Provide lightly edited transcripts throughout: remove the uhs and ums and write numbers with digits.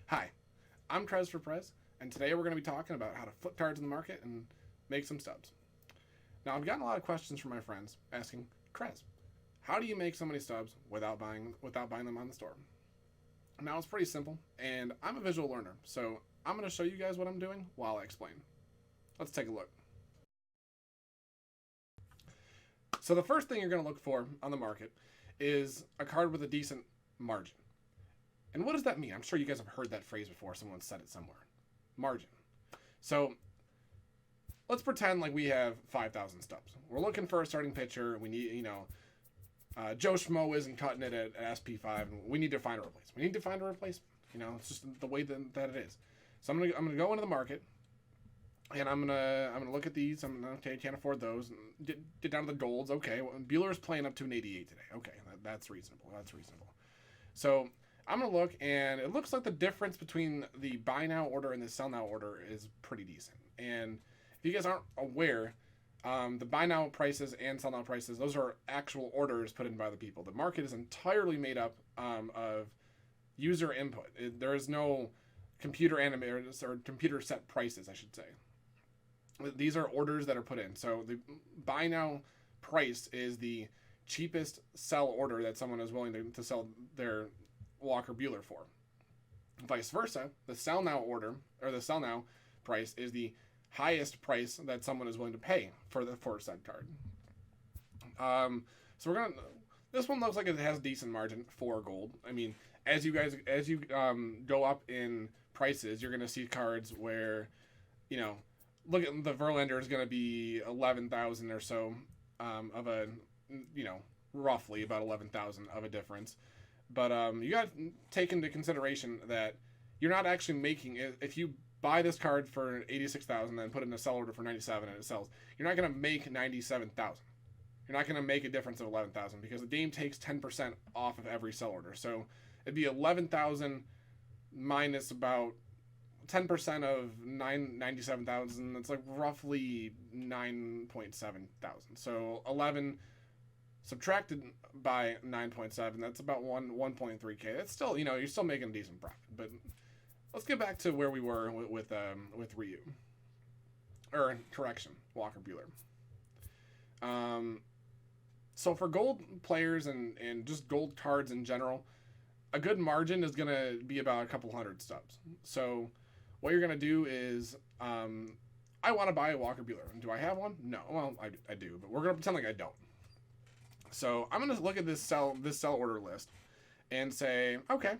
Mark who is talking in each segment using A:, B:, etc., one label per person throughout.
A: Hi, I'm Trez for Prez, and today we're going to be talking about how to flip cards in the market and make some stubs. Now, I've gotten a lot of questions from my friends asking, Trez, how do you make so many stubs without buying them on the store? Now, it's pretty simple, and I'm a visual learner, so I'm going to show you guys what I'm doing while I explain. Let's take a look. So the first thing you're going to look for on the market is a card with a decent margin. And what does that mean? I'm sure you guys have heard that phrase before. Someone said it somewhere. Margin. So let's pretend like we have 5,000 stubs. We're looking for a starting pitcher. We need, Joe Schmo isn't cutting it at SP5. And we need to find a replacement. We need to find a replacement. It's just the way that it is. So I'm gonna go into the market, and I'm gonna look at these. Okay, can't afford those. Get down to the golds. Okay, well, Bueller's playing up to an 88 today. Okay, that's reasonable. So I'm going to look, and it looks like the difference between the buy now order and the sell now order is pretty decent. And if you guys aren't aware, the buy now prices and sell now prices, those are actual orders put in by the people. The market is entirely made up of user input. There is no computer animators or computer set prices, I should say. These are orders that are put in. So the buy now price is the cheapest sell order that someone is willing to sell their Walker Buehler for. Vice versa, the sell now order or the sell now price is the highest price that someone is willing to pay for said card. So we're gonna. This one looks like it has decent margin for gold. I mean, as you go up in prices, you're gonna see cards where, look at the Verlander is gonna be 11,000 or so of a, roughly about 11,000 of a difference. But you got to take into consideration that you're not actually making it. If you buy this card for 86,000 and put it in a sell order for 97 and it sells, you're not going to make 97,000. You're not going to make a difference of 11,000 because the game takes 10% off of every sell order. So it'd be 11,000 minus about 10% of 97,000. That's like roughly 9.7 thousand. So 11 subtracted by 9.7, that's about 1.3k. That's still, you're still making a decent profit. But let's get back to where we were with Ryu, or correction, Walker Buehler. So for gold players and just gold cards in general, a good margin is gonna be about a couple hundred stubs. So what you're gonna do is, I want to buy a Walker Buehler. Do I have one? No. Well, I do, but we're gonna pretend like I don't. So I'm going to look at this sell order list and say, okay,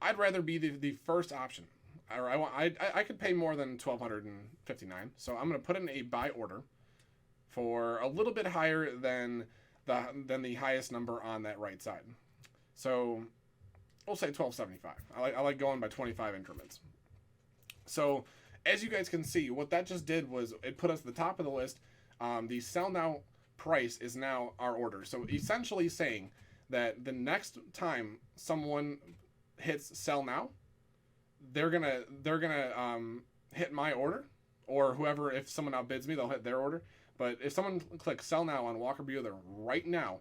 A: I'd rather be the first option. Or I could pay more than $1,259. So I'm going to put in a buy order for a little bit higher than the highest number on that right side. So we'll say $1,275. I like going by 25 increments. So as you guys can see, what that just did was it put us at the top of the list. The sell now price is now our order. So essentially saying that the next time someone hits sell now, they're gonna hit my order, or whoever, if someone outbids me, they'll hit their order. But if someone clicks sell now on Walker Buehler right now,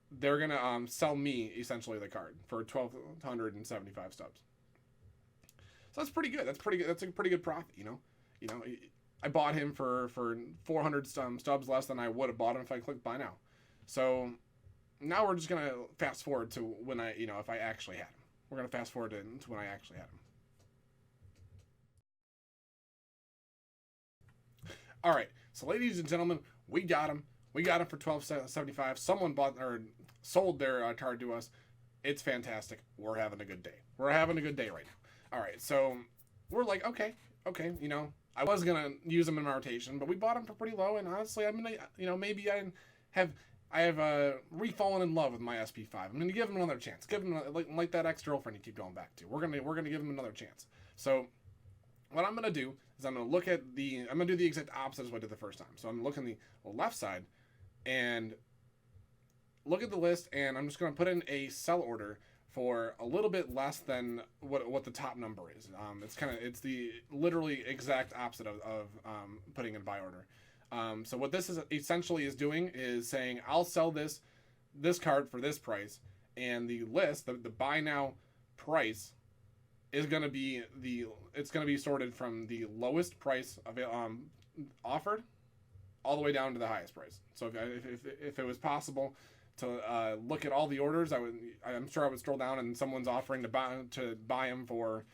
A: they're gonna sell me essentially the card for 1,275 stubs. So that's pretty good. That's a pretty good profit. I bought him for 400 stubs less than I would have bought him if I clicked buy now. So now we're just going to fast forward to when if I actually had him. We're going to fast forward to when I actually had him. All right. So ladies and gentlemen, we got him. We got him for $1,275. Someone bought or sold their card to us. It's fantastic. We're having a good day. We're having a good day right now. All right. So we're like, okay, I was gonna use them in my rotation, but we bought them for pretty low, and honestly, I'm gonna, maybe I have refallen in love with my SP5. I'm gonna give him another chance. Give him like that ex-girlfriend you keep going back to. We're gonna give him another chance. So what I'm gonna do is I'm gonna do the exact opposite as what I did the first time. So I'm looking the left side and look at the list, and I'm just gonna put in a sell order for a little bit less than what the top number is. It's the literally exact opposite of putting in buy order. So what this is essentially is doing is saying I'll sell this card for this price, and the list, the buy now price is going to be it's going to be sorted from the lowest price offered all the way down to the highest price. So if it was possible to look at all the orders, I'm sure I would scroll down and someone's offering to buy them for,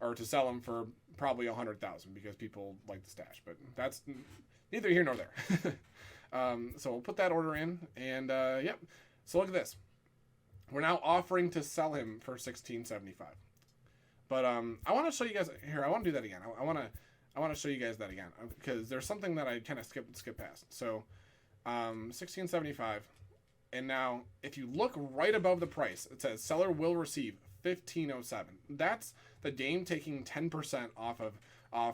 A: or to sell them for probably 100,000 because people like the stash. But that's neither here nor there. So we'll put that order in, and yep. So look at this. We're now offering to sell him for $16.75. But I want to show you guys here. I want to do that again. I want to show you guys that again because there's something that I kind of skip past. So $16.75, and now if you look right above the price, it says seller will receive $15.07. That's the game taking 10% off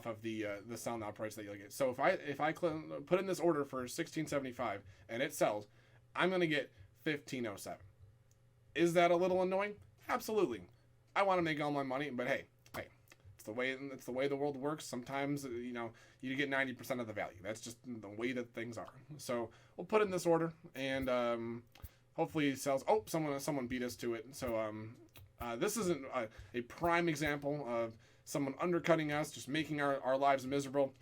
A: of the sell now price that you'll get. So if I put in this order for $16.75 and it sells, I'm gonna get $15.07. Is that a little annoying? Absolutely. I want to make all my money, but hey, it's the way the world works. Sometimes you get 90% of the value. That's just the way that things are. So we'll put in this order, and hopefully it sells. Oh, someone beat us to it. So this isn't a prime example of someone undercutting us, just making our lives miserable.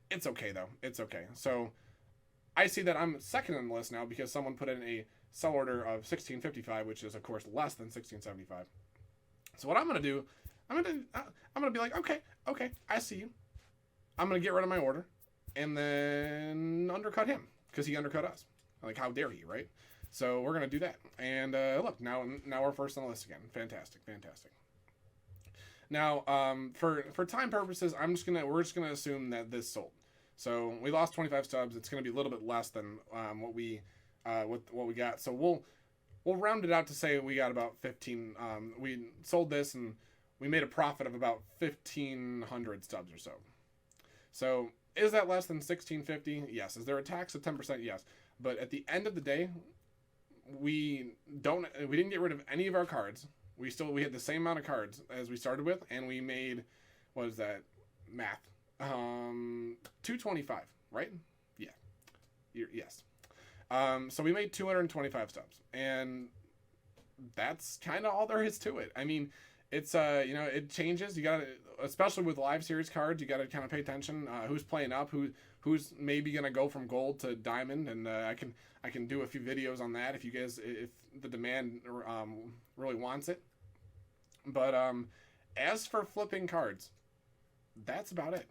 A: It's okay though. It's okay. So I see that I'm second on the list now because someone put in a sell order of $16.55, which is of course less than $16.75. So what I'm gonna do, I'm gonna be like, okay, I see you. I'm gonna get rid of my order, and then undercut him because he undercut us. Like, how dare he, right? So we're gonna do that. And look, now we're first on the list again. Fantastic. Now, for time purposes, we're just gonna assume that this sold. So we lost 25 stubs. It's gonna be a little bit less than what we got. So we'll round it out to say we got about 15. We sold this and we made a profit of about 1,500 stubs or so. So is that less than $16.50? Yes. Is there a tax of 10%? Yes. But at the end of the day, we didn't get rid of any of our cards. We had the same amount of cards as we started with, and we made, what is that math? 225, right? Yeah. Yes. So we made 225 stubs, and that's kind of all there is to it. I mean, it's it changes. You gotta, especially with live series cards, you gotta kind of pay attention. Who's playing up? Who's maybe gonna go from gold to diamond? And I can do a few videos on that if the demand really wants it. But as for flipping cards, that's about it.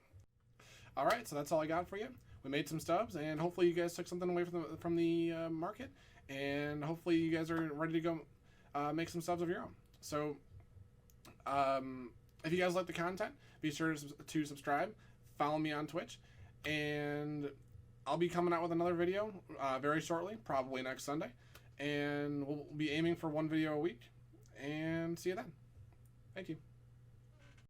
A: All right, so that's all I got for you. We made some stubs, and hopefully you guys took something away from the market, and hopefully you guys are ready to go make some stubs of your own. So if you guys like the content, be sure to subscribe, follow me on Twitch, and I'll be coming out with another video very shortly, probably next Sunday, and we'll be aiming for one video a week, and see you then. Thank you.